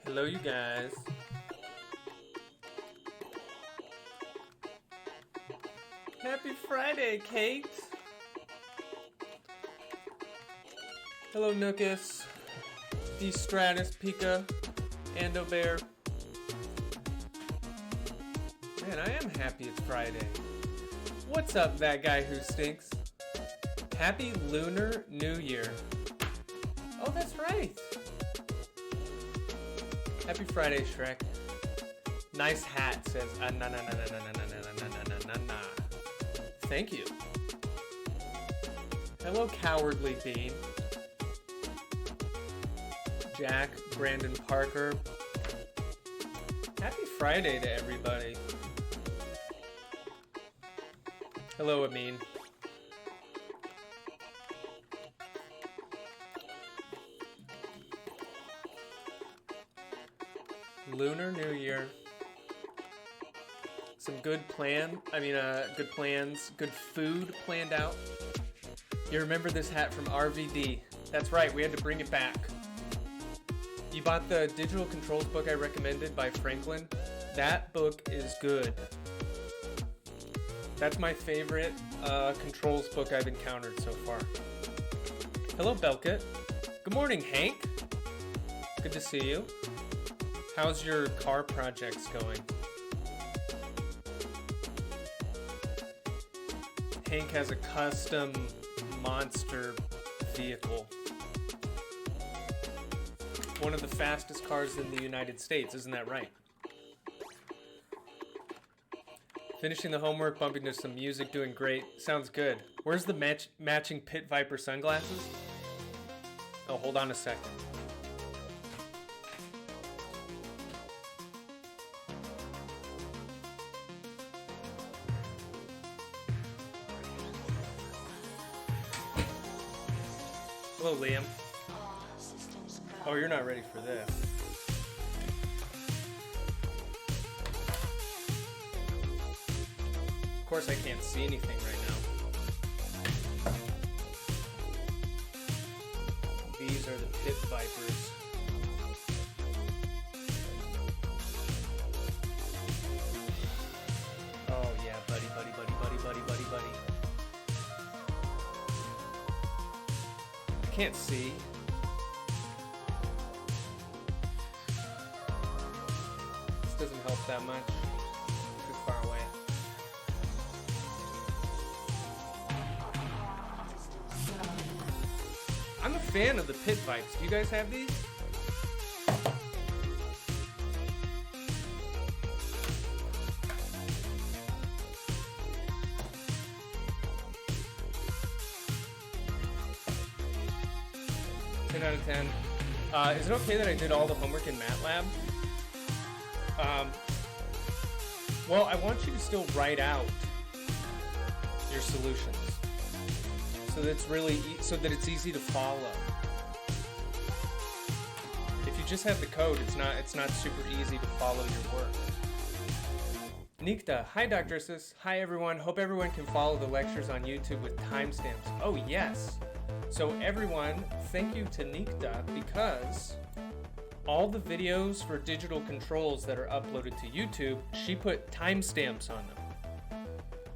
Hello, you guys. Happy Friday, Kate. Hello, Nookus, D Stratus, Pika, Ando Bear. Man, I am happy it's Friday. What's up, that guy who stinks? Happy Lunar New Year. Oh, that's right. Happy Friday, Shrek. Nice hat, says na na na na na na na na na na na na. Thank you. Hello, Cowardly Bean. Jack, Brandon Parker. Happy Friday to everybody. Hello, Amin. Lunar New Year. Some good good plans, good food planned out. You remember this hat from RVD? That's right, we had to bring it back. You bought the digital controls book I recommended by Franklin? That book is good. That's my favorite controls book I've encountered so far. Hello, Belkit. Good morning, Hank. Good to see you. How's your car projects going? Hank has a custom monster vehicle. One of the fastest cars in the United States, isn't that right? Finishing the homework, bumping to some music, doing great. Sounds good. Where's the matching Pit Viper sunglasses? Oh, hold on a second. Hello, Liam. Oh, you're not ready for this. Of course, I can't see anything right now. These are the Pit Vipers. Oh yeah, buddy. Can't see. This doesn't help that much. Too far away. I'm a fan of the Pit Vipes. Do you guys have these? Out of 10. Is it okay that I did all the homework in MATLAB? Well, I want you to still write out your solutions so that it's easy to follow. If you just have the code, it's not super easy to follow your work. Nikta, hi Dr. Sis. Hi everyone. Hope everyone can follow the lectures on YouTube with timestamps. Oh yes. So everyone, thank you to Nikta because all the videos for digital controls that are uploaded to YouTube, she put timestamps on them.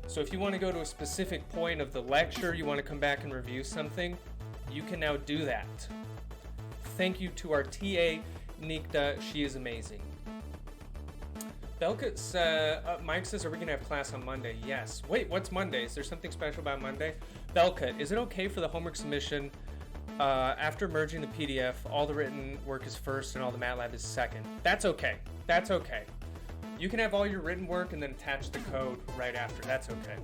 So if you want to go to a specific point of the lecture, you want to come back and review something, you can now do that. Thank you to our TA, Nikta. She is amazing. Belka Mike says, are we going to have class on Monday? Yes. Wait, what's Monday? Is there something special about Monday? Belka, is it okay for the homework submission after merging the PDF, all the written work is first and all the MATLAB is second? That's okay. That's okay. You can have all your written work and then attach the code right after. That's okay.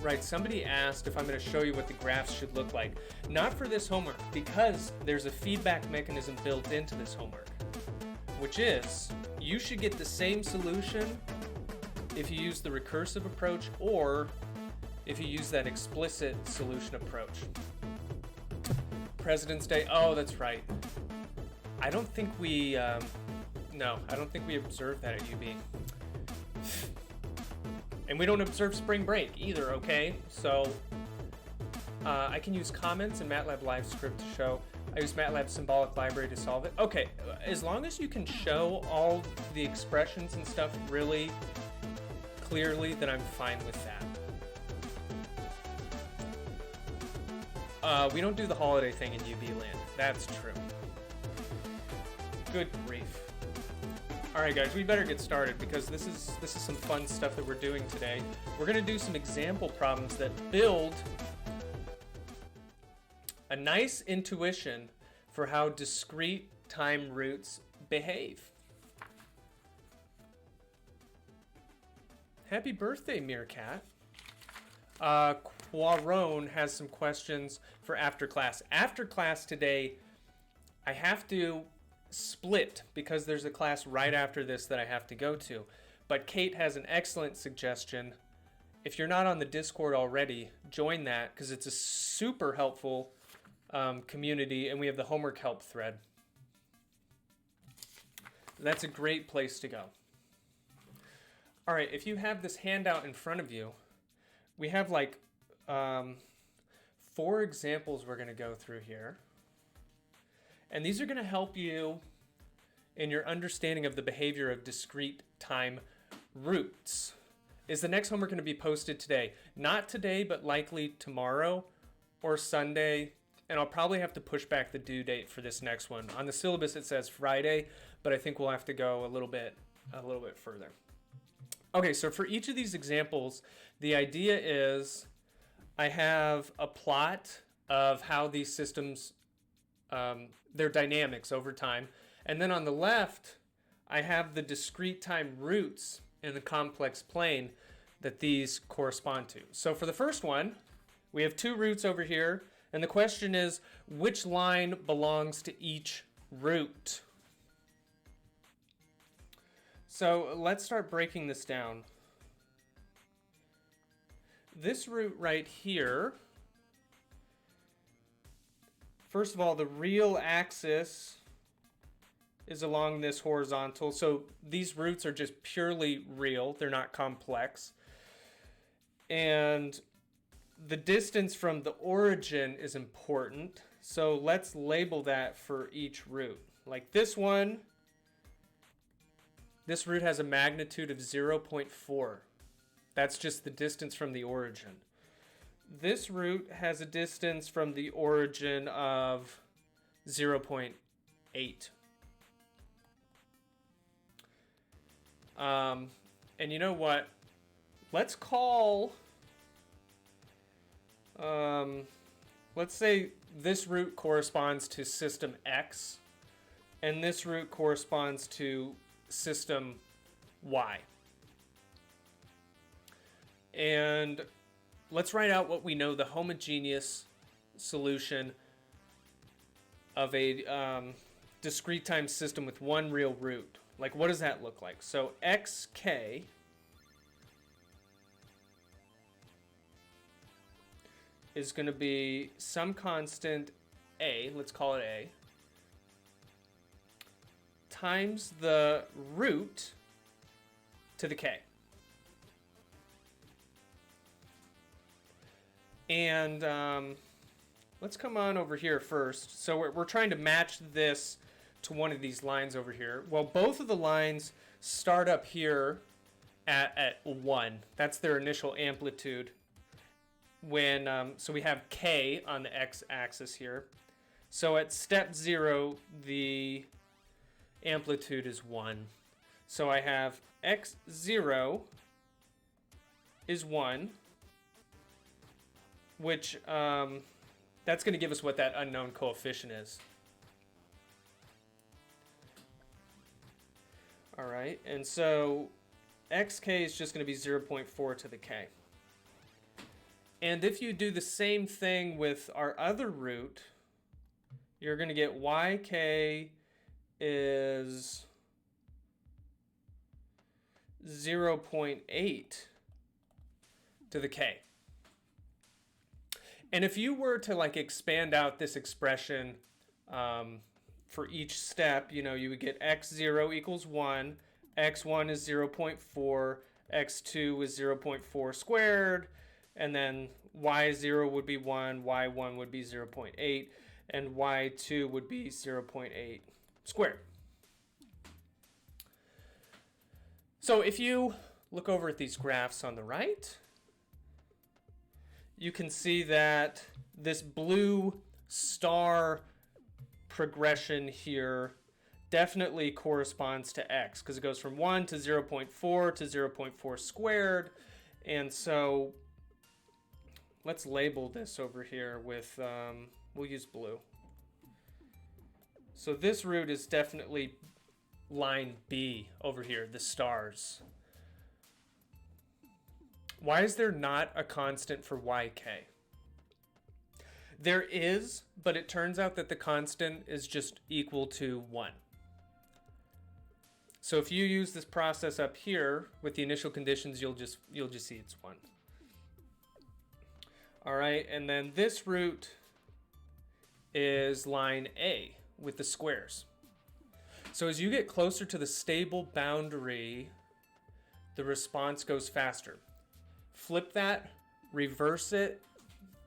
Right, somebody asked if I'm going to show you what the graphs should look like. Not for this homework, because there's a feedback mechanism built into this homework, which is you should get the same solution if you use the recursive approach or if you use that explicit solution approach. President's Day, oh, that's right. I don't think we, no, I don't think we observe that at UB. And we don't observe spring break either, okay? So I can use comments in MATLAB Live Script to show. I use MATLAB Symbolic Library to solve it. Okay, as long as you can show all the expressions and stuff really clearly, then I'm fine with that. We don't do the holiday thing in UB land. That's true. Good grief. All right, guys, we better get started because this is some fun stuff that we're doing today. We're going to do some example problems that build a nice intuition for how discrete time roots behave. Happy birthday, Meerkat. Quarone has some questions for after class. After class today, I have to split because there's a class right after this that I have to go to. But Kate has an excellent suggestion. If you're not on the Discord already, join that because it's a super helpful community and we have the homework help thread. That's a great place to go. All right, if you have this handout in front of you, we have like 4 examples we're going to go through here. And these are going to help you in your understanding of the behavior of discrete time roots. Is the next homework going to be posted today? Not today, but likely tomorrow or Sunday. And I'll probably have to push back the due date for this next one. On the syllabus it says Friday, but I think we'll have to go a little bit further. Okay, so for each of these examples, the idea is I have a plot of how these systems their dynamics over time. And then on the left, I have the discrete time roots in the complex plane that these correspond to. So for the first one, we have 2 roots over here. And the question is, which line belongs to each root? So let's start breaking this down. This root right here, first of all, the real axis is along this horizontal. So these roots are just purely real. They're not complex. And the distance from the origin is important. So let's label that for each root. Like this one, this root has a magnitude of 0.4. That's just the distance from the origin. This root has a distance from the origin of 0.8. And you know what? Let's call, let's say this root corresponds to system X, and this root corresponds to system Y. And let's write out what we know the homogeneous solution of a discrete time system with one real root. Like, what does that look like? So xk is going to be some constant a, let's call it a, times the root to the k. And let's come on over here first. So we're trying to match this to one of these lines over here. Well, both of the lines start up here at 1. That's their initial amplitude. When so we have k on the x-axis here. So at step 0, the amplitude is 1. So I have x0 is 1, which that's going to give us what that unknown coefficient is. All right, and so xk is just going to be 0.4 to the k. And if you do the same thing with our other root, you're going to get yk is 0.8 to the k. And if you were to like expand out this expression for each step, you know, you would get x0 equals 1, x1 is 0.4, x2 is 0.4 squared, and then y0 would be 1, y1 would be 0.8, and y2 would be 0.8 squared. So if you look over at these graphs on the right, you can see that this blue star progression here definitely corresponds to x, because it goes from 1 to 0.4 to 0.4 squared. And so let's label this over here with, we'll use blue. So this root is definitely line B over here, the stars. Why is there not a constant for yk? There is, but it turns out that the constant is just equal to 1. So if you use this process up here with the initial conditions, you'll just see it's 1. All right, and then this root is line A with the squares. So as you get closer to the stable boundary, the response goes faster. Flip that, reverse it,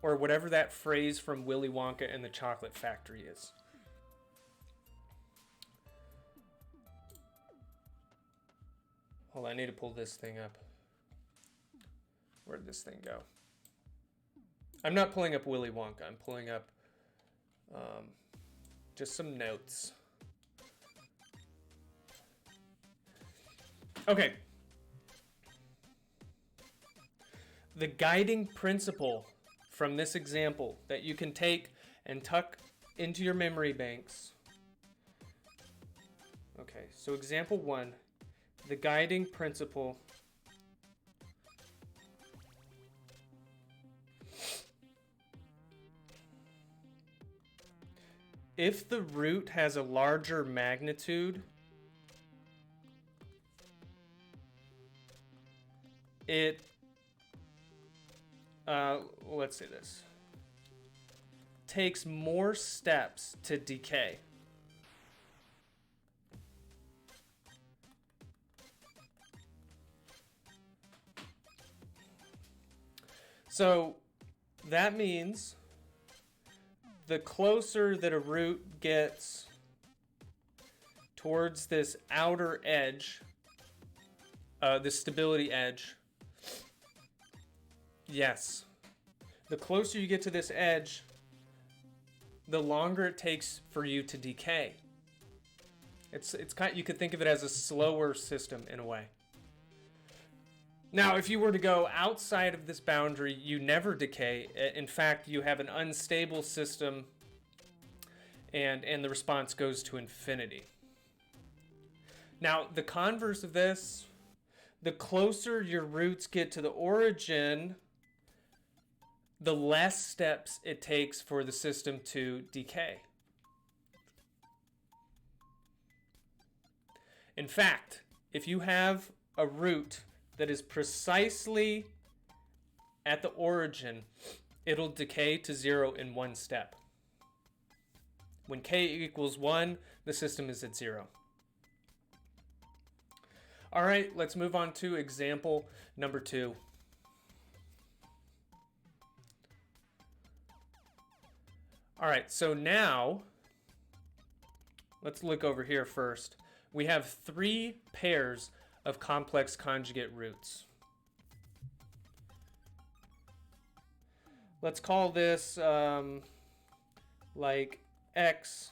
or whatever that phrase from Willy Wonka and the Chocolate Factory is. Hold on, I need to pull this thing up. Where'd this thing go? I'm not pulling up Willy Wonka. I'm pulling up just some notes. Okay. The guiding principle from this example that you can take and tuck into your memory banks. Okay, so example 1, the guiding principle if the root has a larger magnitude, it let's say this, takes more steps to decay. So that means the closer that a root gets towards this outer edge, the stability edge, yes, the closer you get to this edge, the longer it takes for you to decay. It's kind, you could think of it as a slower system in a way. Now, if you were to go outside of this boundary, you never decay. In fact, you have an unstable system, and the response goes to infinity. Now, the converse of this, the closer your roots get to the origin, the less steps it takes for the system to decay. In fact, if you have a root that is precisely at the origin, it'll decay to 0 in 1 step. When k equals 1, the system is at 0. All right, let's move on to example number 2. All right, so now let's look over here first. We have 3 pairs of complex conjugate roots. Let's call this like x,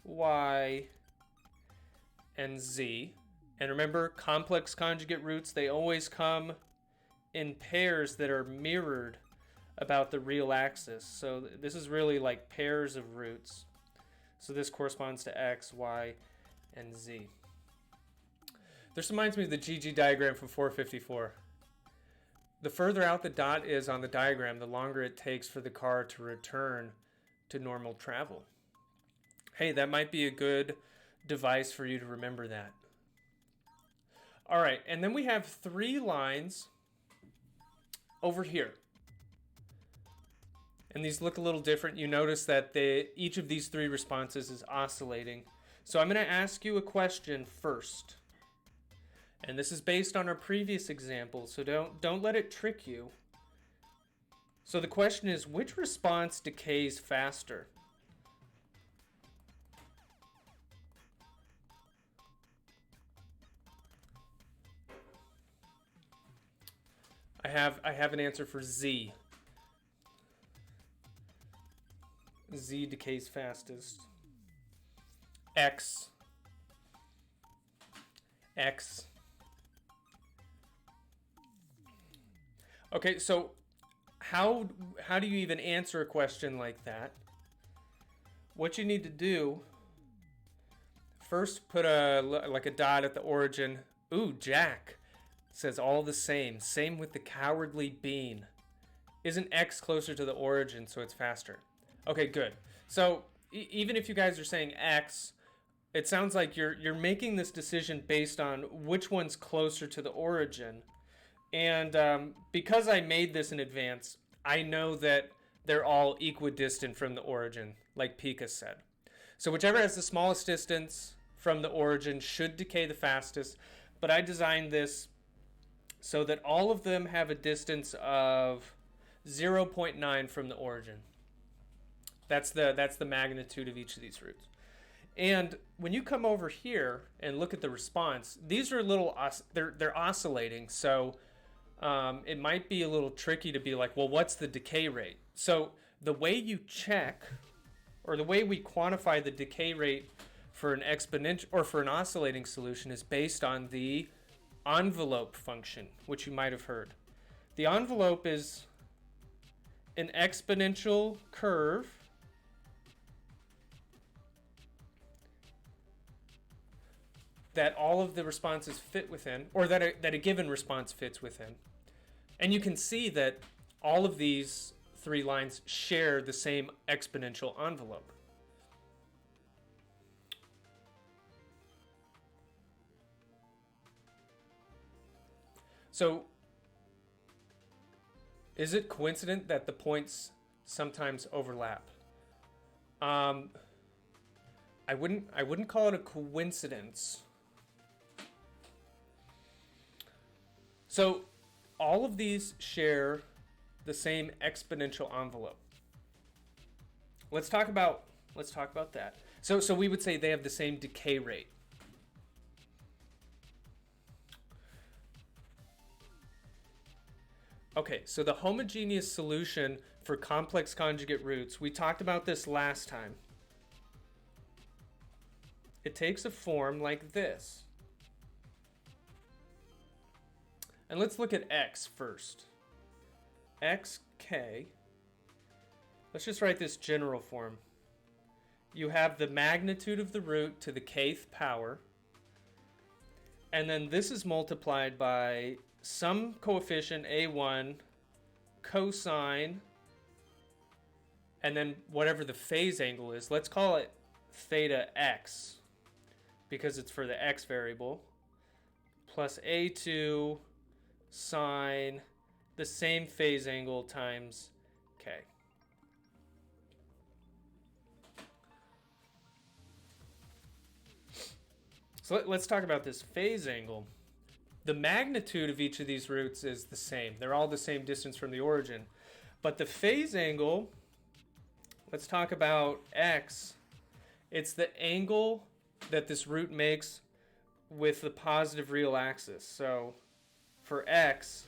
y, and z. And remember, complex conjugate roots, they always come in pairs that are mirrored about the real axis. So this is really like pairs of roots. So this corresponds to x, y, and z. This reminds me of the GG diagram from 454. The further out the dot is on the diagram, the longer it takes for the car to return to normal travel. Hey, that might be a good device for you to remember that. All right, and then we have 3 lines over here. And these look a little different. You notice that each of these 3 responses is oscillating. So I'm going to ask you a question first. And this is based on our previous example, so don't let it trick you. So the question is, which response decays faster? I have an answer for Z. Z decays fastest. X. Okay, so how do you even answer a question like that? What you need to do, first put like a dot at the origin. Ooh, Jack says all the same. Same with the cowardly bean. Isn't X closer to the origin, so it's faster? Okay, good. So even if you guys are saying X, it sounds like you're making this decision based on which one's closer to the origin. And because I made this in advance, I know that they're all equidistant from the origin, like Pika said. So whichever has the smallest distance from the origin should decay the fastest. But I designed this so that all of them have a distance of 0.9 from the origin. That's the magnitude of each of these roots. And when you come over here and look at the response, these are they're oscillating. So it might be a little tricky to be like, well, what's the decay rate? So the way you check, or the way we quantify the decay rate for an exponential or for an oscillating solution is based on the envelope function, which you might have heard. The envelope is an exponential curve that all of the responses fit within, or that a given response fits within. And you can see that all of these 3 lines share the same exponential envelope. So, is it coincident that the points sometimes overlap? I wouldn't call it a coincidence. So, all of these share the same exponential envelope. Let's talk about that. So we would say they have the same decay rate. Okay, so the homogeneous solution for complex conjugate roots, we talked about this last time. It takes a form like this. And let's look at x first. xk, let's just write this general form. You have the magnitude of the root to the kth power, and then this is multiplied by some coefficient a1 cosine, and then whatever the phase angle is. Let's call it theta x because it's for the x variable, plus a2 sine the same phase angle times k. So let's talk about this phase angle. The magnitude of each of these roots is the same. They're all the same distance from the origin. But the phase angle, let's talk about x. It's the angle that this root makes with the positive real axis. So for x,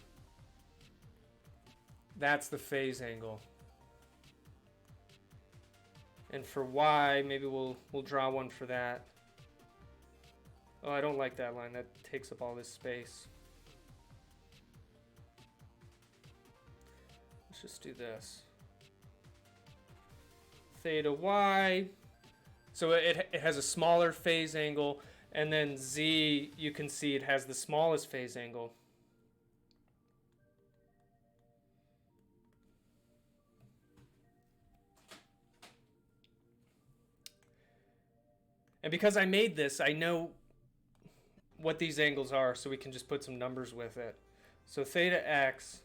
that's the phase angle. And for y, maybe we'll draw one for that. Oh, I don't like that line. That takes up all this space. Let's just do this. Theta y. So it has a smaller phase angle, and then z, you can see it has the smallest phase angle. And because I made this, I know what these angles are, so we can just put some numbers with it. So theta x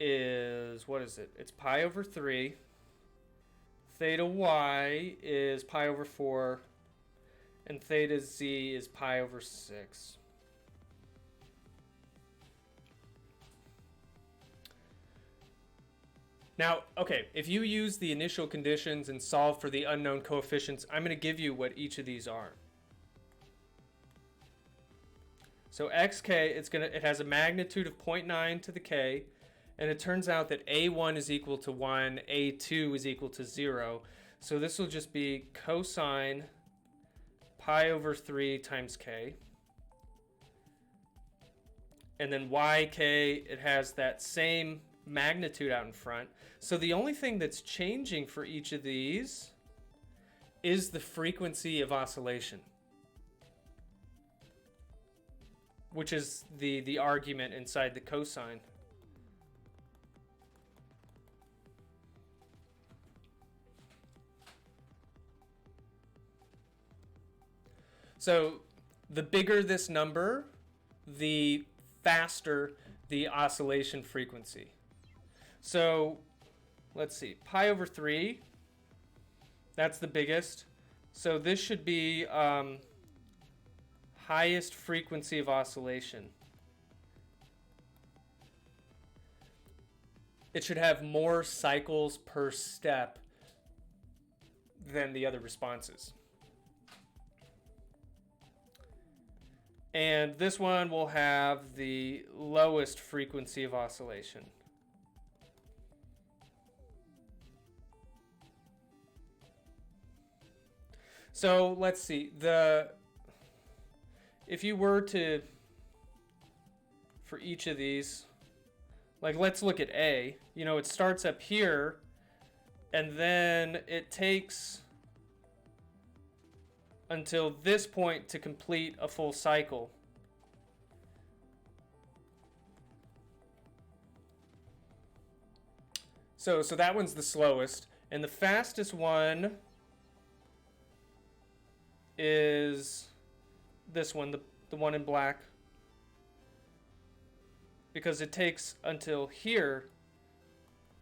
is, what is it? It's pi over 3. Theta y is pi over 4. And theta z is pi over 6. Now, okay, if you use the initial conditions and solve for the unknown coefficients, I'm going to give you what each of these are. So xk, it has a magnitude of 0.9 to the k, and it turns out that a1 is equal to 1, a2 is equal to 0. So this will just be cosine pi over 3 times k. And then yk, it has that same magnitude out in front. So the only thing that's changing for each of these is the frequency of oscillation, which is the argument inside the cosine. So the bigger this number, the faster the oscillation frequency. So let's see, pi over 3, that's the biggest. So this should be highest frequency of oscillation. It should have more cycles per step than the other responses. And this one will have the lowest frequency of oscillation. So let's see, if you were to, for each of these, like let's look at A, it starts up here and then it takes until this point to complete a full cycle. So that one's the slowest, and the fastest one is this one, the one in black, because it takes until here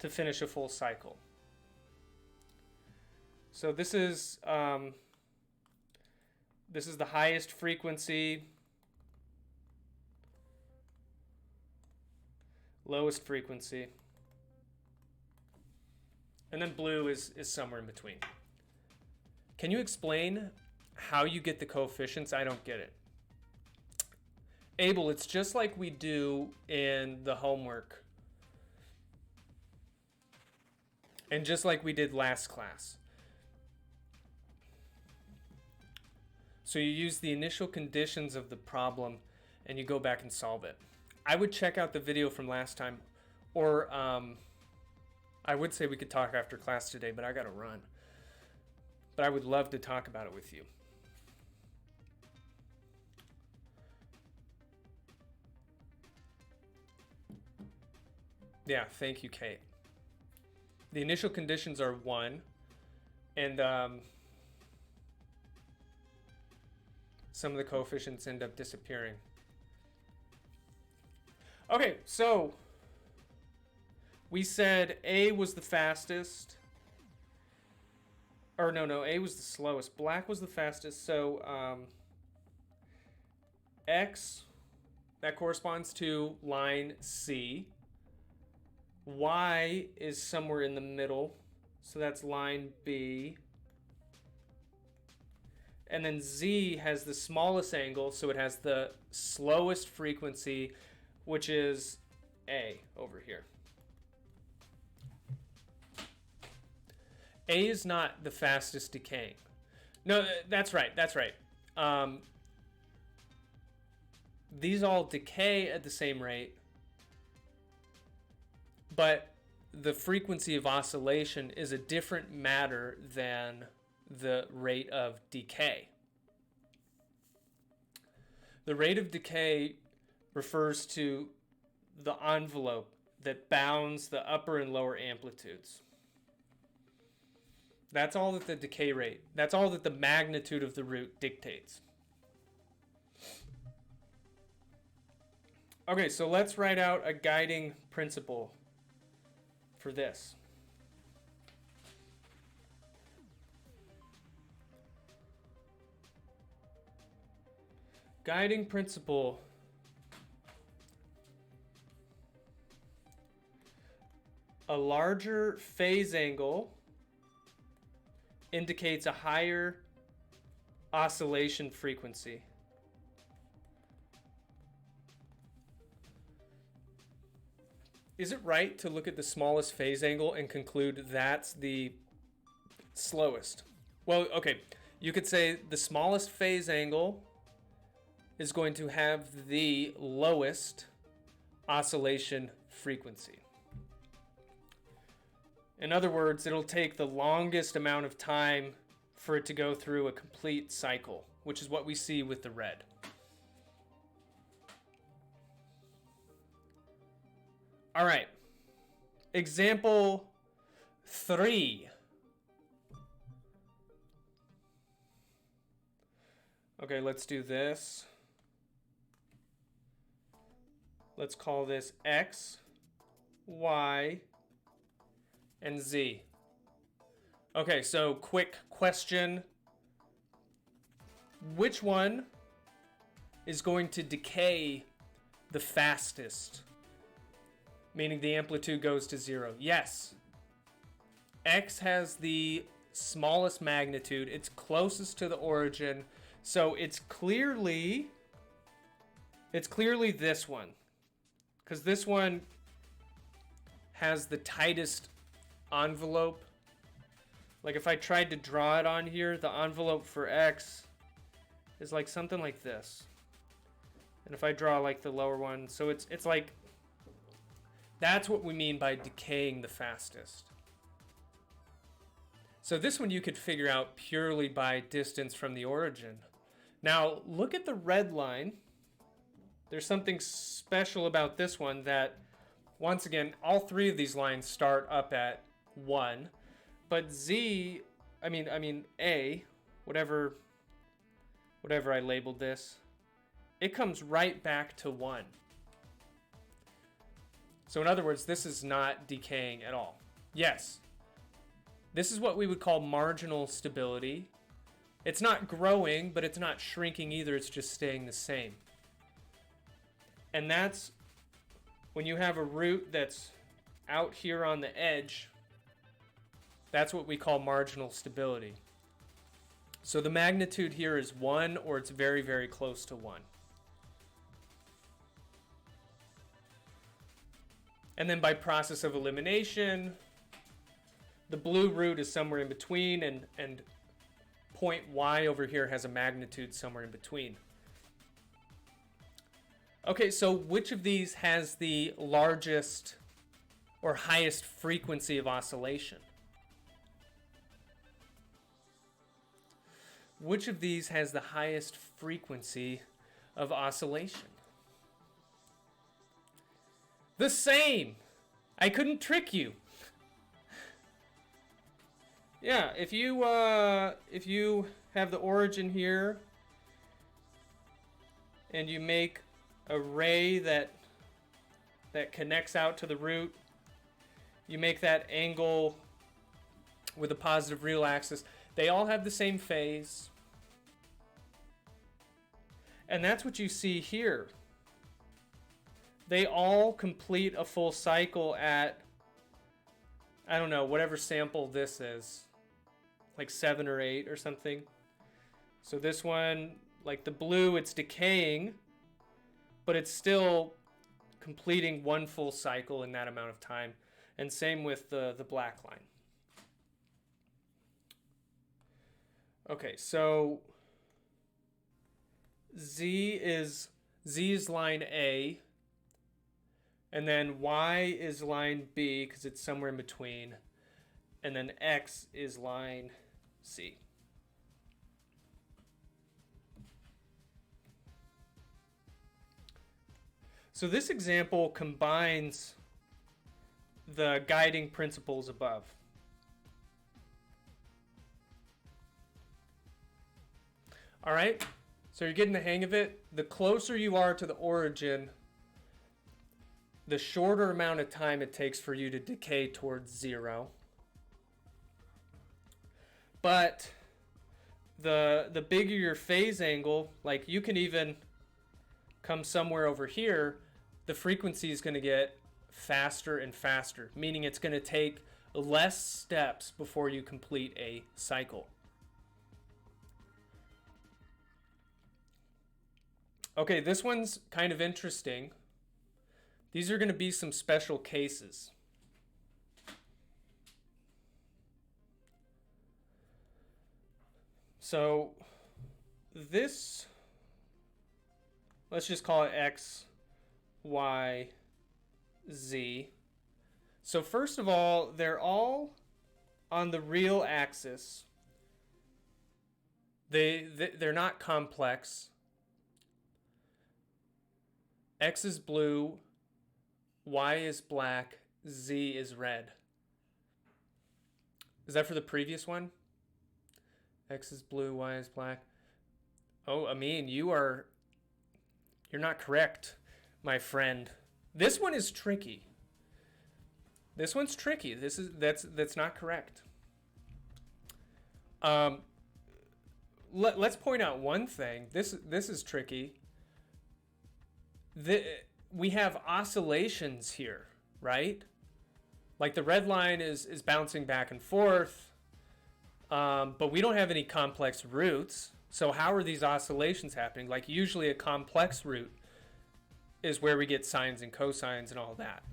to finish a full cycle. So this is the highest frequency, lowest frequency, and then blue is somewhere in between. Can you explain how you get the coefficients? I don't get it. Abel, it's just like we do in the homework. And just like we did last class. So you use the initial conditions of the problem and you go back and solve it. I would check out the video from last time, or I would say we could talk after class today, but I gotta run. But I would love to talk about it with you. Yeah, thank you, Kate. The initial conditions are 1, and some of the coefficients end up disappearing. Okay, so we said A was the fastest. Or no, A was the slowest. Black was the fastest. So X, that corresponds to line C. Y is somewhere in the middle. So that's line B. And then Z has the smallest angle, so it has the slowest frequency, which is A over here. A is not the fastest decaying. No, that's right. these all decay at the same rate, but the frequency of oscillation is a different matter than the rate of decay. The rate of decay refers to the envelope that bounds the upper and lower amplitudes. That's all that the decay rate, that's all that the magnitude of the root dictates. Okay, so let's write out a guiding principle for this. Guiding principle. A larger phase angle indicates a higher oscillation frequency. Is it right to look at the smallest phase angle and conclude that's the slowest? Well, okay, you could say the smallest phase angle is going to have the lowest oscillation frequency. In other words, it'll take the longest amount of time for it to go through a complete cycle, which is what we see with the red. All right, example 3. Okay, let's do this. Let's call this X, Y, and Z. Okay, so quick question. Which one is going to decay the fastest? Meaning the amplitude goes to 0. Yes. X has the smallest magnitude. It's closest to the origin. So it's clearly this one. Because this one has the tightest envelope. Like if I tried to draw it on here, the envelope for X is like something like this. And if I draw like the lower one, so it's like, that's what we mean by decaying the fastest. So this one you could figure out purely by distance from the origin. Now look at the red line. There's something special about this one that, once again, all three of these lines start up at 1. But A, whatever I labeled this, it comes right back to 1. So in other words, this is not decaying at all. Yes, this is what we would call marginal stability. It's not growing, but it's not shrinking either. It's just staying the same. And that's when you have a root that's out here on the edge, that's what we call marginal stability. So the magnitude here is 1, or it's very, very close to 1. And then by process of elimination, the blue root is somewhere in between, and point Y over here has a magnitude somewhere in between. Okay, so which of these has the largest or highest frequency of oscillation? Which of these has the highest frequency of oscillation? The same. I couldn't trick you. Yeah, if you have the origin here and you make a ray that connects out to the root, you make that angle with a positive real axis. They all have the same phase. And that's what you see here. They all complete a full cycle at, I don't know, whatever sample this is, like 7 or 8 or something. So this one, like the blue, it's decaying, but it's still completing one full cycle in that amount of time. And same with the black line. Okay, so Z is Z is line A, and then Y is line B because it's somewhere in between, and then X is line C. So this example combines the guiding principles above. All right, so you're getting the hang of it. The closer you are to the origin, the shorter amount of time it takes for you to decay towards zero. But the bigger your phase angle, like you can even come somewhere over here, the frequency is going to get faster and faster, meaning it's going to take less steps before you complete a cycle. Okay, this one's kind of interesting. These are going to be some special cases. So this, let's just call it X, Y, Z. So first of all, they're all on the real axis. They're not complex. X is blue, Y is black, Z is red. Is that for the previous one? X is blue, Y is black. Oh, Amin, you're not correct, my friend. This one is tricky. This one's tricky. That's not correct. Let's point out one thing. This is tricky. We have oscillations here, right? Like the red line is bouncing back and forth, but we don't have any complex roots. So how are these oscillations happening? Like usually a complex root is where we get sines and cosines and all that.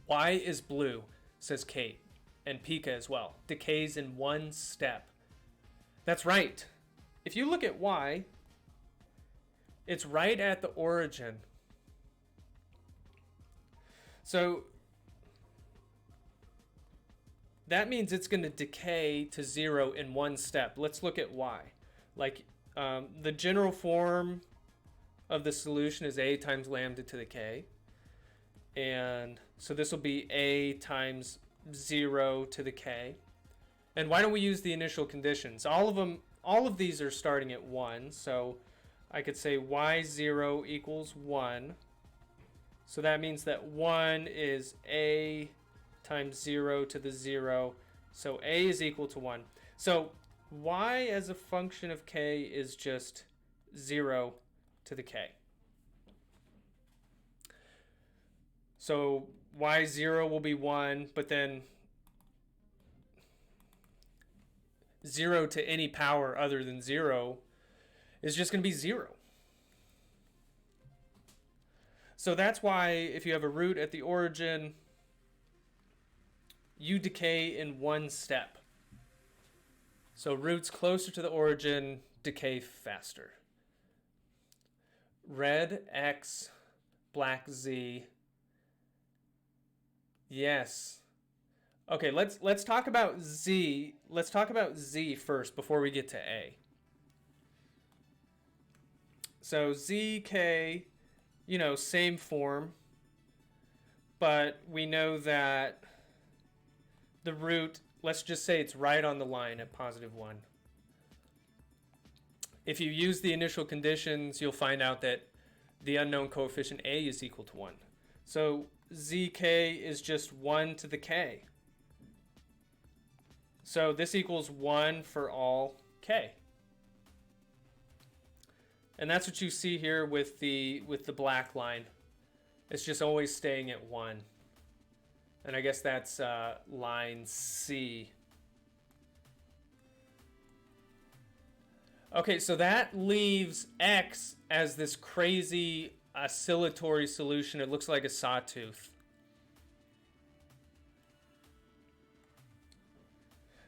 Y is blue, says Kate, and Pika as well. Decays in one step. That's right. If you look at Y, it's right at the origin. So that means it's going to decay to zero in one step. Let's look at Y. Like the general form of the solution is A times lambda to the K. And so this will be A times 0 to the K. And why don't we use the initial conditions? All of these are starting at 1. So I could say y0 equals 1. So that means that 1 is A times 0 to the 0. So A is equal to 1. So y as a function of k is just 0 to the k. So y0 will be 1, but then 0 to any power other than 0 is just going to be 0. So that's why if you have a root at the origin, you decay in one step. So roots closer to the origin decay faster. Red X, black Z. Yes. Okay, let's talk about Z. Let's talk about Z first before we get to A. So ZK, same form, but we know that the root, let's just say it's right on the line at positive 1. If you use the initial conditions, you'll find out that the unknown coefficient A is equal to 1. So ZK is just 1 to the K. So this equals 1 for all K. And that's what you see here with the black line. It's just always staying at 1. And I guess that's line C. Okay, so that leaves X as this crazy oscillatory solution. It looks like a sawtooth.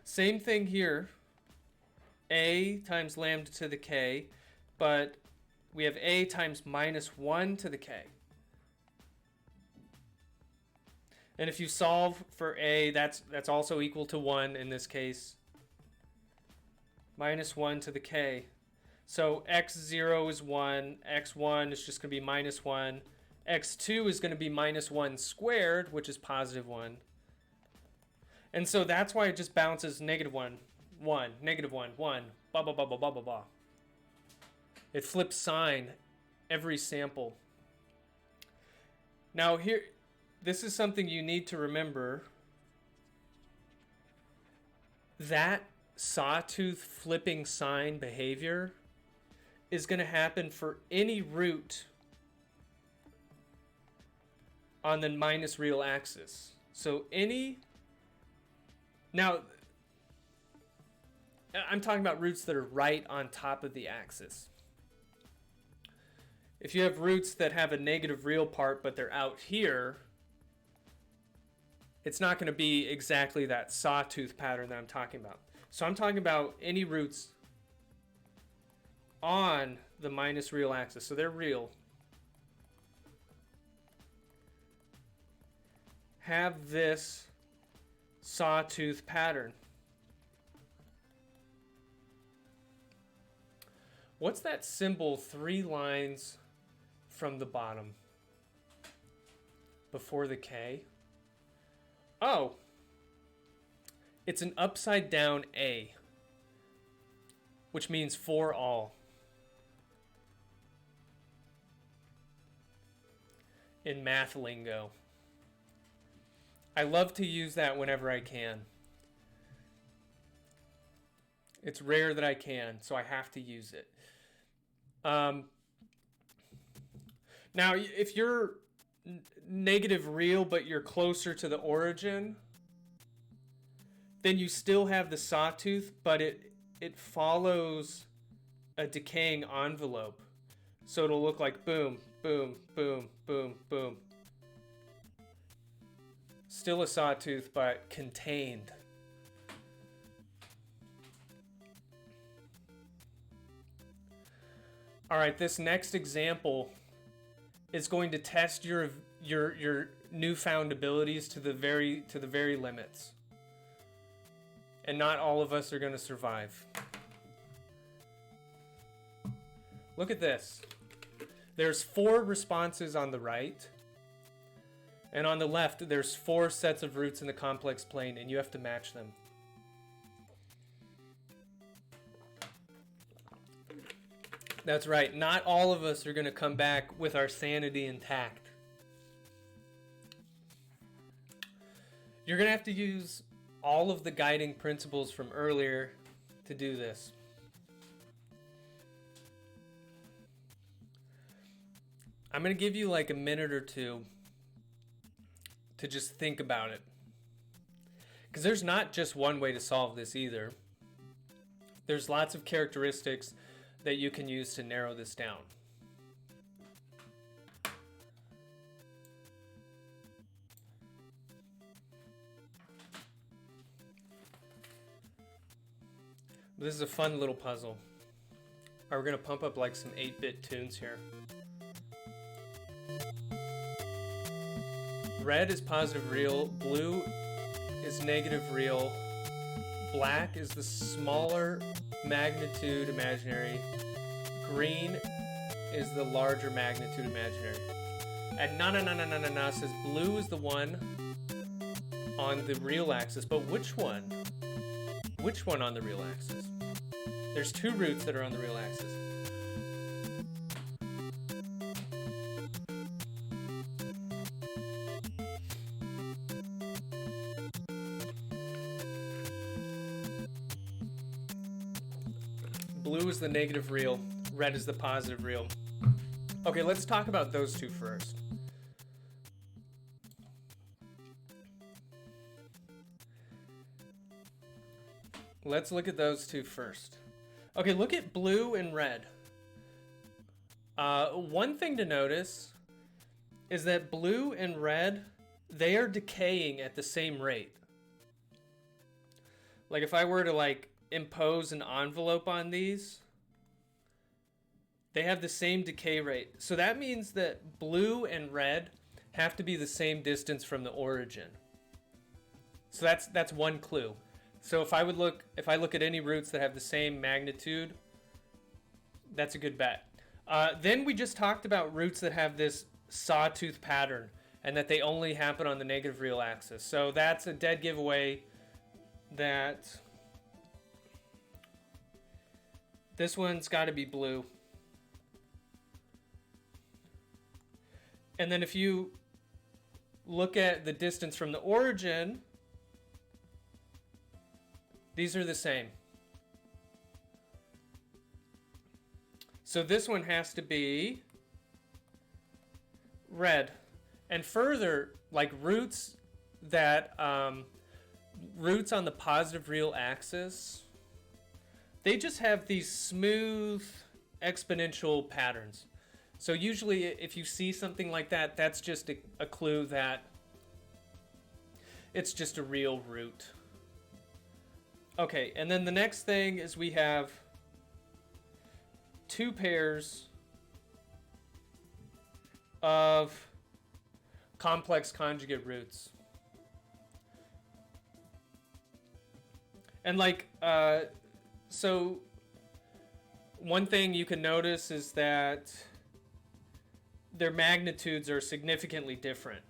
Same thing here. A times lambda to the K, but we have a times minus 1 to the k. And if you solve for a, that's also equal to 1 in this case. Minus 1 to the k. So x0 is 1, x1 is just going to be minus 1, x2 is going to be minus 1 squared, which is positive 1. And so that's why it just bounces negative 1, 1, negative 1, 1, blah, blah, blah, blah, blah, blah, blah. It flips sign every sample. Now here, this is something you need to remember. That sawtooth flipping sign behavior is going to happen for any root on the minus real axis. So any... Now, I'm talking about roots that are right on top of the axis. If you have roots that have a negative real part, but they're out here, it's not going to be exactly that sawtooth pattern that I'm talking about. So I'm talking about any roots on the minus real axis. So they're real. Have this sawtooth pattern. What's that symbol 3 lines from the bottom before the K? Oh, it's an upside down A, which means for all. In math lingo. I love to use that whenever I can. It's rare that I can, so I have to use it. Now, if you're negative real, but you're closer to the origin, then you still have the sawtooth, but it follows a decaying envelope. So it'll look like boom, boom, boom, boom, boom. Still a sawtooth, but contained. All right, this next example is going to test your newfound abilities to the very limits. And not all of us are going to survive. Look at this. There's 4 responses on the right. And on the left, there's 4 sets of roots in the complex plane, and you have to match them. That's right. Not all of us are going to come back with our sanity intact. You're going to have to use all of the guiding principles from earlier to do this. I'm going to give you like a minute or two to just think about it. Because there's not just one way to solve this either. There's lots of characteristics that you can use to narrow this down. This is a fun little puzzle. We're going to pump up like some 8-bit tunes here. Red is positive real, blue is negative real, black is the smaller magnitude imaginary, green is the larger magnitude imaginary. And na says blue is the one on the real axis, but which one? Which one on the real axis? There's 2 roots that are on the real axis. Blue is the negative real, red is the positive real. Okay, let's talk about those 2 first. Let's look at those 2 first. Okay, look at blue and red. One thing to notice is that blue and red, they are decaying at the same rate. Like if I were to like impose an envelope on these, They have the same decay rate. So that means that blue and red have to be the same distance from the origin. So that's one clue. So if I look at any roots that have the same magnitude, that's a good bet. Then we just talked about roots that have this sawtooth pattern and that they only happen on the negative real axis. So that's a dead giveaway that this one's got to be blue. And then if you look at the distance from the origin, these are the same. So this one has to be red. And further, like roots that roots on the positive real axis, they just have these smooth exponential patterns. So usually if you see something like that, that's just a clue that it's just a real root. Okay, and then the next thing is we have two pairs of complex conjugate roots. And like, so one thing you can notice is that their magnitudes are significantly different.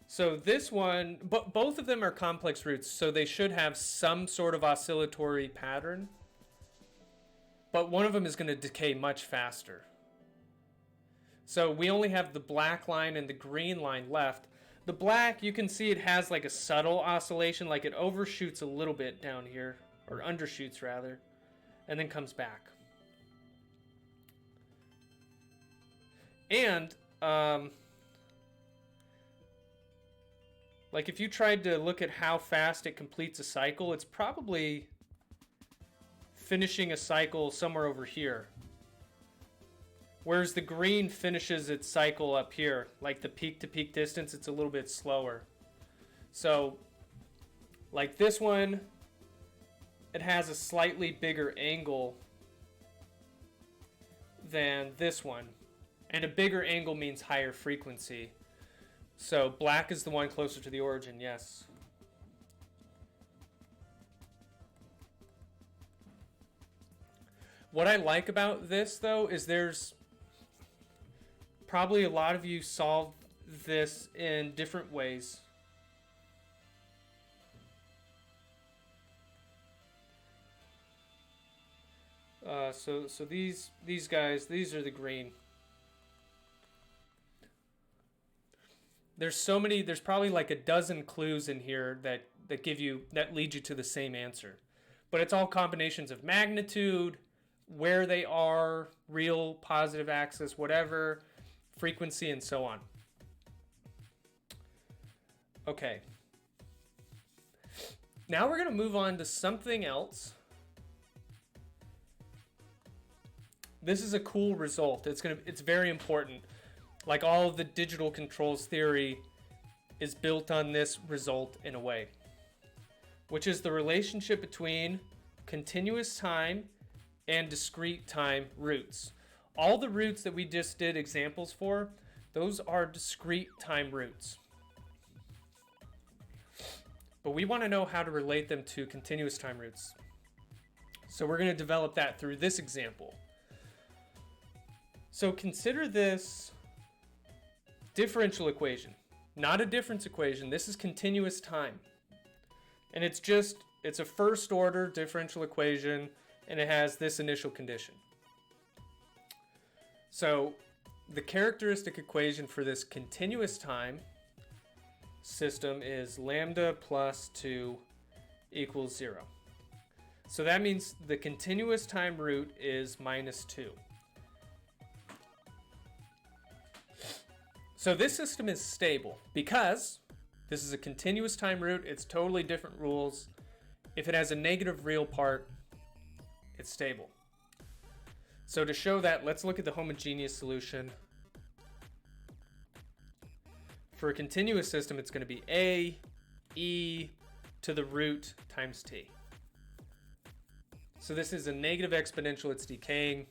So this one, both of them are complex roots, so they should have some sort of oscillatory pattern. But one of them is going to decay much faster. So we only have the black line and the green line left. The black, you can see it has like a subtle oscillation, like it overshoots a little bit down here, or undershoots rather, and then comes back. And like if you tried to look at how fast it completes a cycle, it's probably finishing a cycle somewhere over here. Whereas the green finishes its cycle up here, like the peak to peak distance, it's a little bit slower. So like this one, it has a slightly bigger angle than this one. And a bigger angle means higher frequency. So black is the one closer to the origin, yes. What I like about this, though, is there's probably a lot of you solve this in different ways. So these guys, these are the green. There's so many, there's probably like a dozen clues in here that lead you to the same answer. But it's all combinations of magnitude, where they are, real, positive axis, whatever, frequency, and so on. Okay. Now we're going to move on to something else. This is a cool result. It's very important. Like all of the digital controls theory is built on this result in a way, which is the relationship between continuous time and discrete time roots. All the roots that we just did examples for, those are discrete time roots. But we want to know how to relate them to continuous time roots. So we're going to develop that through this example. So consider this differential equation, not a difference equation. This is continuous time. And it's a first order differential equation, and it has this initial condition. So the characteristic equation for this continuous time system is lambda plus 2 equals 0. So that means the continuous time root is minus 2. So this system is stable because this is a continuous time root. It's totally different rules. If it has a negative real part, it's stable. So to show that, let's look at the homogeneous solution. For a continuous system, it's going to be a e to the root times t. So this is a negative exponential. It's decaying.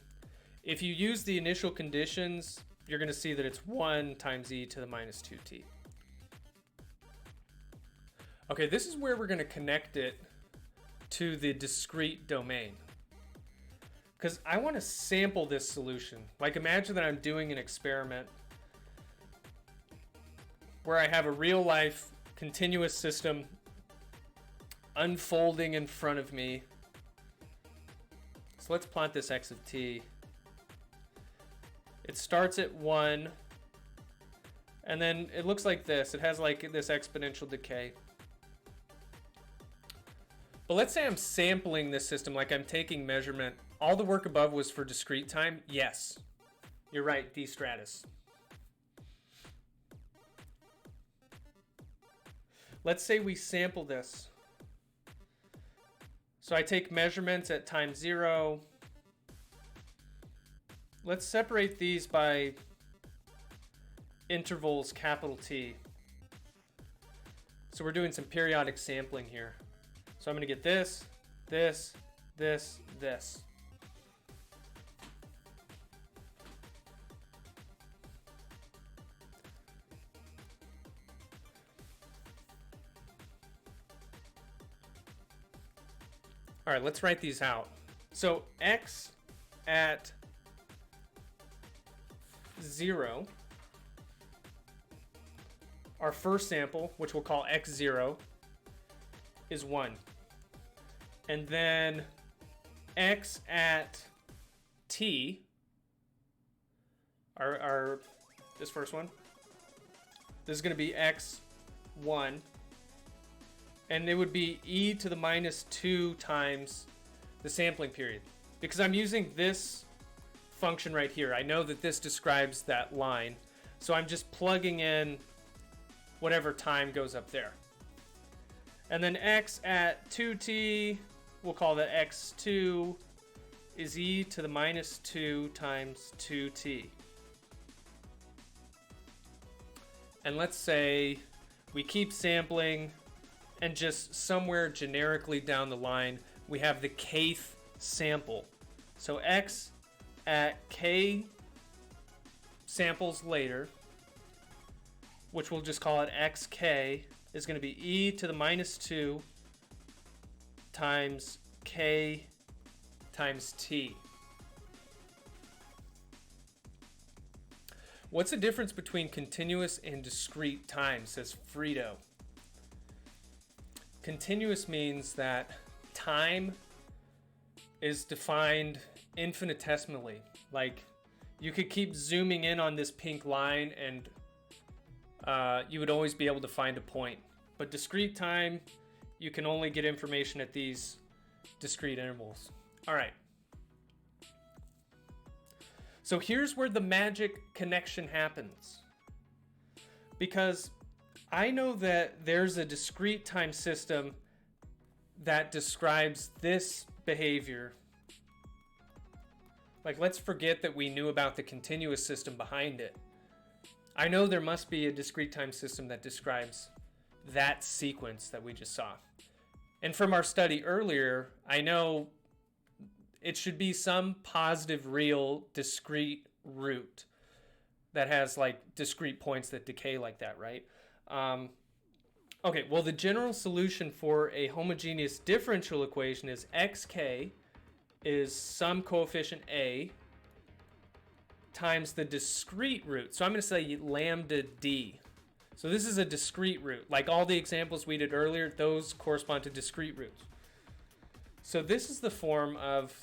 If you use the initial conditions, you're going to see that it's 1 times e to the minus 2t. Okay, this is where we're going to connect it to the discrete domain. Because I want to sample this solution. Like, imagine that I'm doing an experiment where I have a real life continuous system unfolding in front of me. So let's plot this x of t. It starts at 1, and then it looks like this. It has like this exponential decay. But let's say I'm sampling this system, like I'm taking measurement. All the work above was for discrete time? Yes. You're right, D stratus. Let's say we sample this. So I take measurements at time 0. Let's separate these by intervals capital T. So we're doing some periodic sampling here. So I'm going to get this, this, this, this. All right, let's write these out. So x at 0, our first sample, which we'll call x0, is 1. And then x at t, this first one, this is going to be x1. And it would be e to the minus 2 times the sampling period. Because I'm using this function right here. I know that this describes that line. So I'm just plugging in whatever time goes up there. And then x at 2t, we'll call that x2, is e to the minus 2 times 2t. And let's say we keep sampling, and just somewhere generically down the line, we have the kth sample. So x at k samples later, which we'll just call it xk, is going to be e to the minus 2 times k times t. What's the difference between continuous and discrete time, says Frito. Continuous means that time is defined infinitesimally. Like, you could keep zooming in on this pink line and you would always be able to find a point. But discrete time, you can only get information at these discrete intervals. All right. So here's where the magic connection happens. Because I know that there's a discrete time system that describes this behavior. Like, let's forget that we knew about the continuous system behind it. I know there must be a discrete time system that describes that sequence that we just saw. And from our study earlier, I know it should be some positive real discrete root that has like discrete points that decay like that, right? Okay, well, the general solution for a homogeneous differential equation is xk is some coefficient a times the discrete root. So I'm going to say lambda d. So this is a discrete root. Like all the examples we did earlier, those correspond to discrete roots. So this is the form of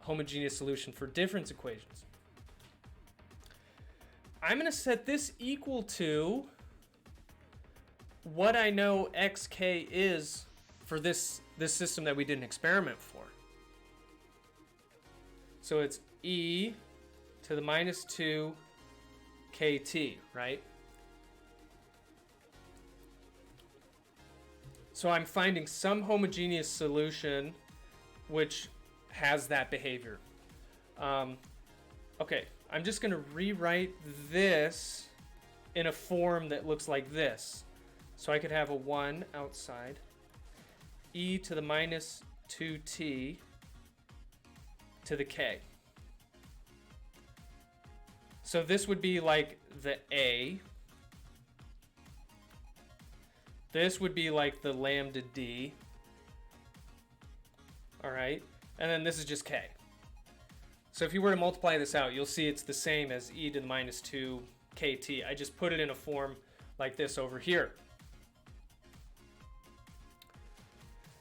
homogeneous solution for difference equations. I'm going to set this equal to what I know xk is for this system that we did an experiment for. So it's e to the minus 2 kt, right? So I'm finding some homogeneous solution which has that behavior. Okay, I'm just going to rewrite this in a form that looks like this. So I could have a 1 outside, e to the minus 2t to the k. So this would be like the A. This would be like the lambda D. All right. And then this is just K. So if you were to multiply this out, you'll see it's the same as e to the minus 2 kt. I just put it in a form like this over here.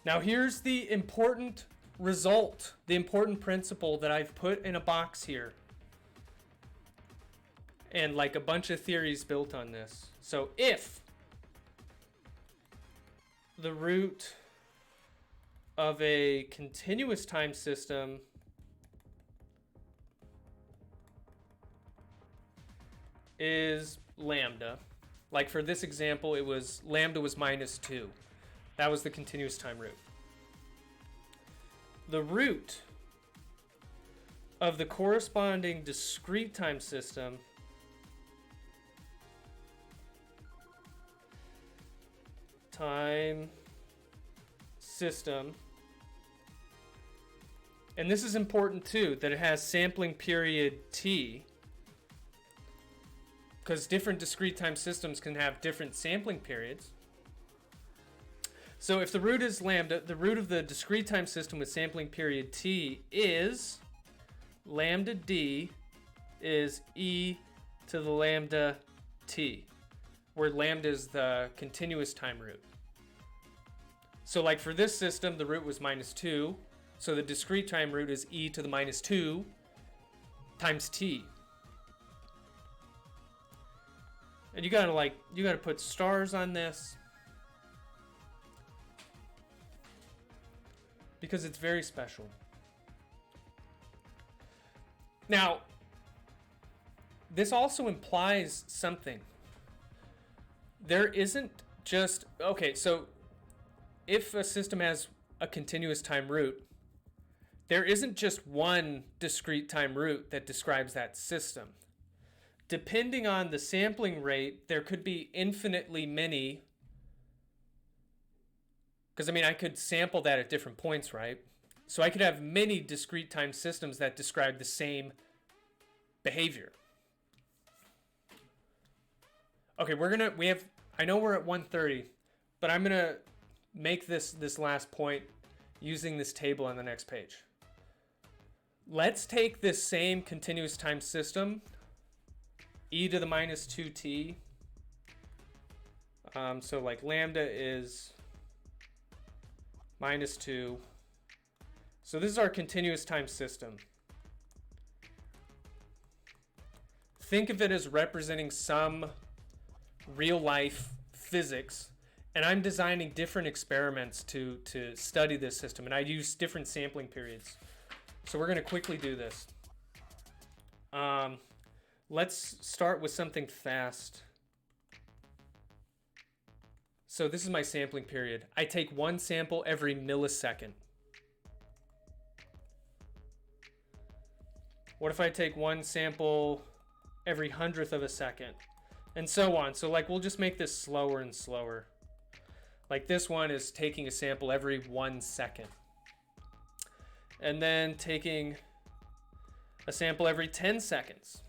Now here's the important result, the important principle that I've put in a box here. And like a bunch of theories built on this. So if the root of a continuous time system is lambda, like for this example, it was lambda was minus 2. That was the continuous time root. The root of the corresponding discrete time system and this is important too, that it has sampling period t, because different discrete time systems can have different sampling periods. So if the root is lambda, the root of the discrete time system with sampling period t is lambda d is e to the lambda t, where lambda is the continuous time root. So like for this system, the root was minus 2, so the discrete time root is e to the minus 2 times t. And you gotta put stars on this because it's very special. Now, this also implies something. There isn't just, okay, so if a system has a continuous time root, there isn't just one discrete time root that describes that system. Depending on the sampling rate, there could be infinitely many, because I mean, I could sample that at different points, right? So I could have many discrete time systems that describe the same behavior. Okay, I know we're at 1:30, but I'm gonna make this last point using this table on the next page. Let's take this same continuous time system, e to the minus 2t. So like lambda is minus 2. So this is our continuous time system. Think of it as representing some real life physics, and I'm designing different experiments to study this system, and I use different sampling periods. So we're going to quickly do this. Let's start with something fast. So this is my sampling period. I take one sample every millisecond. What if I take one sample every 100th of a second? And so on. So like we'll just make this slower and slower. Like this one is taking a sample every 1 second. And then taking a sample every 10 seconds.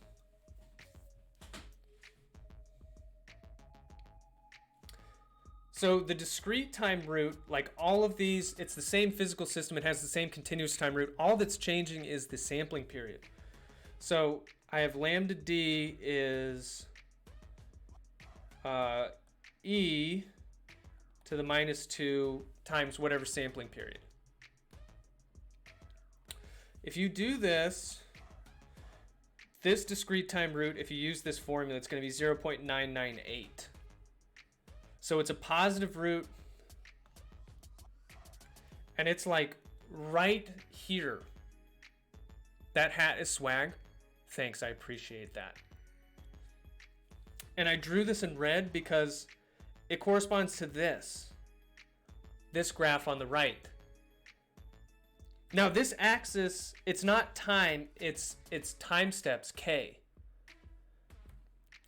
So the discrete time root, like all of these, it's the same physical system. It has the same continuous time root. All that's changing is the sampling period. So I have lambda d is e to the minus 2 times whatever sampling period. If you do this discrete time root, if you use this formula, it's going to be 0.998. So it's a positive root, and it's like right here. That hat is swag. Thanks, I appreciate that. And I drew this in red because it corresponds to this graph on the right. Now this axis, it's not time, it's time steps, k.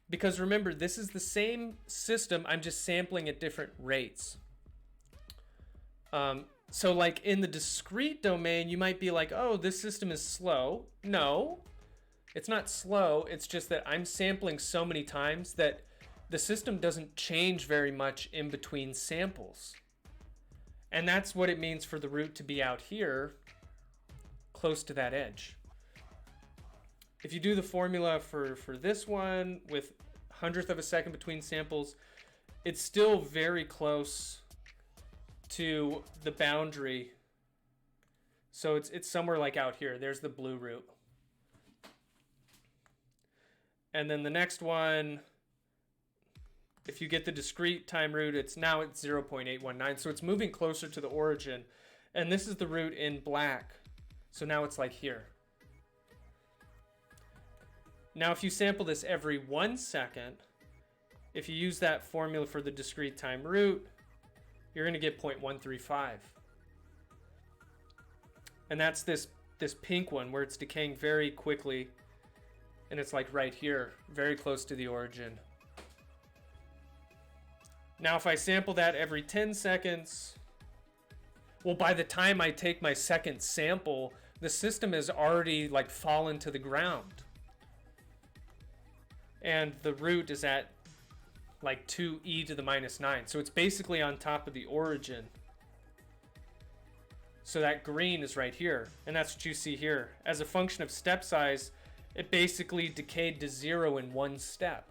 Because remember, this is the same system, I'm just sampling at different rates. So like in the discrete domain, you might be like, oh, this system is slow. No, It's not slow, it's just that I'm sampling so many times that the system doesn't change very much in between samples. And that's what it means for the root to be out here, close to that edge. If you do the formula for this one with 100th of a second between samples, it's still very close to the boundary. So it's somewhere like out here. There's the blue root. And then the next one, if you get the discrete time root, it's now at 0.819. So it's moving closer to the origin. And this is the root in black. So now it's like here. Now if you sample this every 1 second, if you use that formula for the discrete time root, you're going to get 0.135. And that's this pink one where it's decaying very quickly. And it's like right here, very close to the origin. Now if I sample that every 10 seconds, well, by the time I take my second sample, the system has already like fallen to the ground. And the root is at like 2e to the minus 9. So it's basically on top of the origin. So that green is right here. And that's what you see here. As a function of step size, it basically decayed to 0 in 1 step.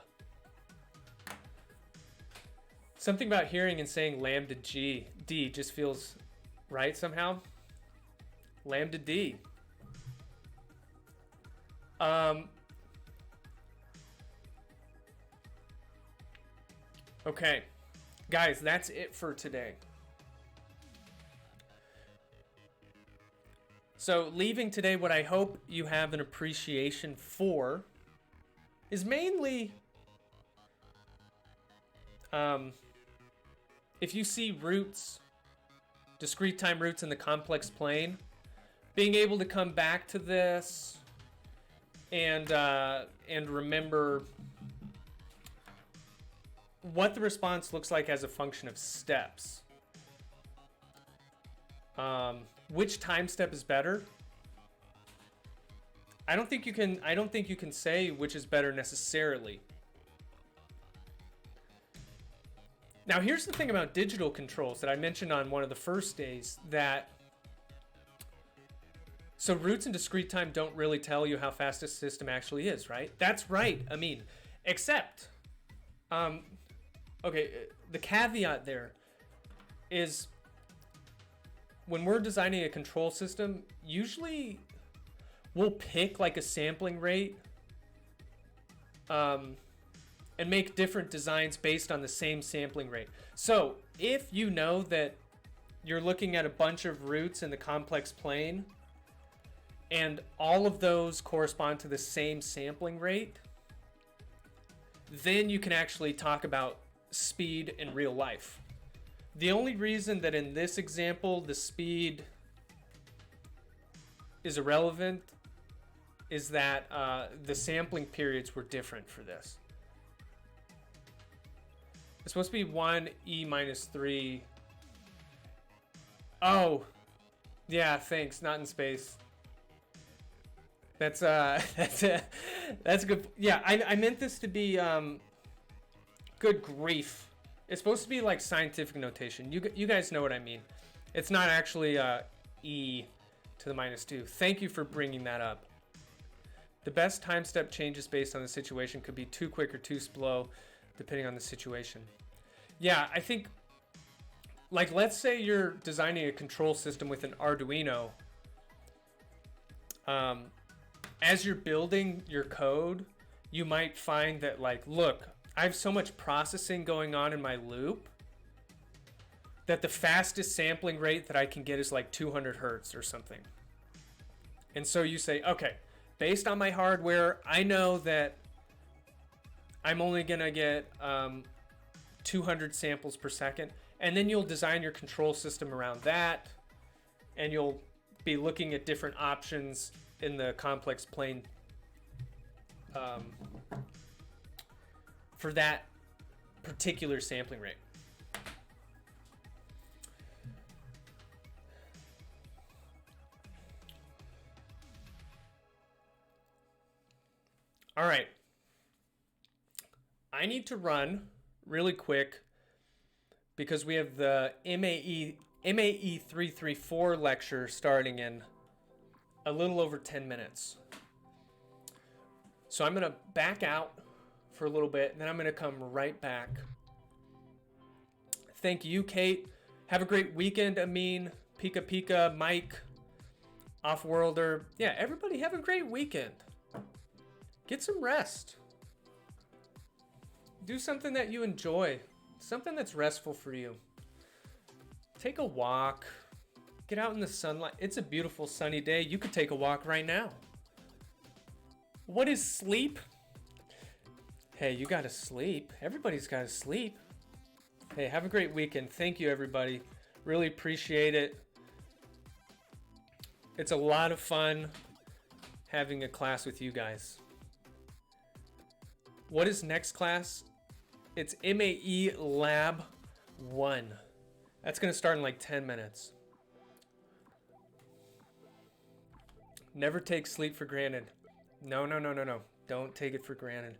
Something about hearing and saying lambda d just feels right somehow. Lambda d. Okay, guys, that's it for today. So leaving today, what I hope you have an appreciation for is mainly if you see roots, discrete time roots in the complex plane, being able to come back to this and remember what the response looks like as a function of steps. Which time step is better? I don't think you can say which is better necessarily. Now here's the thing about digital controls that I mentioned on one of the first days, that so roots and discrete time don't really tell you how fast a system actually is, right? That's right, Amin. Except okay, the caveat there is when we're designing a control system, usually we'll pick like a sampling rate and make different designs based on the same sampling rate. So if you know that you're looking at a bunch of roots in the complex plane and all of those correspond to the same sampling rate, then you can actually talk about speed in real life. The only reason that in this example the speed is irrelevant is that the sampling periods were different for this. It's supposed to be 1e minus 3. Oh, yeah, thanks. Not in space. That's good. Yeah, I meant this to be good grief. It's supposed to be like scientific notation. You guys know what I mean. It's not actually e to the minus 2. Thank you for bringing that up. The best time step changes based on the situation could be too quick or too slow, depending on the situation. Yeah, I think, like, let's say you're designing a control system with an Arduino. As you're building your code, you might find that, like, look, I have so much processing going on in my loop that the fastest sampling rate that I can get is like 200 hertz or something. And so you say, okay, based on my hardware, I know that I'm only gonna get 200 samples per second. And then you'll design your control system around that. And you'll be looking at different options in the complex plane for that particular sampling rate. All right. I need to run really quick because we have the MAE 334 lecture starting in a little over 10 minutes. So I'm going to back out for a little bit, and then I'm going to come right back. Thank you, Kate. Have a great weekend, Amin, Pika Pika, Mike, Offworlder. Yeah, everybody have a great weekend. Get some rest. Do something that you enjoy. Something that's restful for you. Take a walk. Get out in the sunlight. It's a beautiful sunny day. You could take a walk right now. What is sleep? Hey, you gotta sleep. Everybody's gotta sleep. Hey, have a great weekend. Thank you, everybody. Really appreciate it. It's a lot of fun having a class with you guys. What is next class? It's MAE Lab 1. That's going to start in like 10 minutes. Never take sleep for granted. No. Don't take it for granted.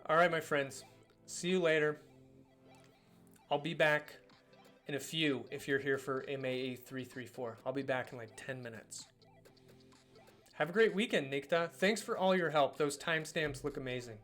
All right, my friends. See you later. I'll be back in a few if you're here for MAE 334. I'll be back in like 10 minutes. Have a great weekend, Nikta. Thanks for all your help. Those timestamps look amazing.